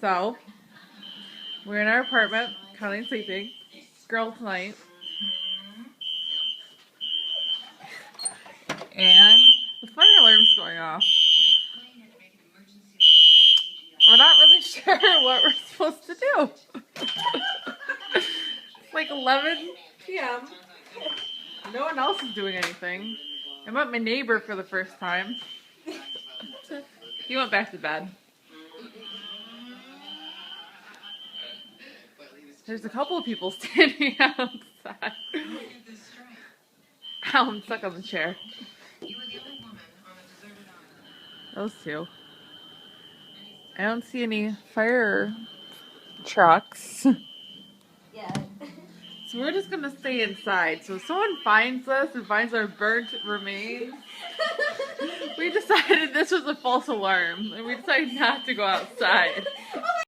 So, we're in our apartment, Colleen's sleeping. Girls' night. And the fire alarm's going off. We're not really sure what we're supposed to do. It's like 11 p.m. No one else is doing anything. I met my neighbor for the first time. He went back to bed. There's a couple of people standing outside. Ow, I'm stuck on the chair. Those two. I don't see any fire trucks. Yeah. So we're just gonna stay inside. So if someone finds us and finds our burnt remains, we decided this was a false alarm and we decided not to go outside.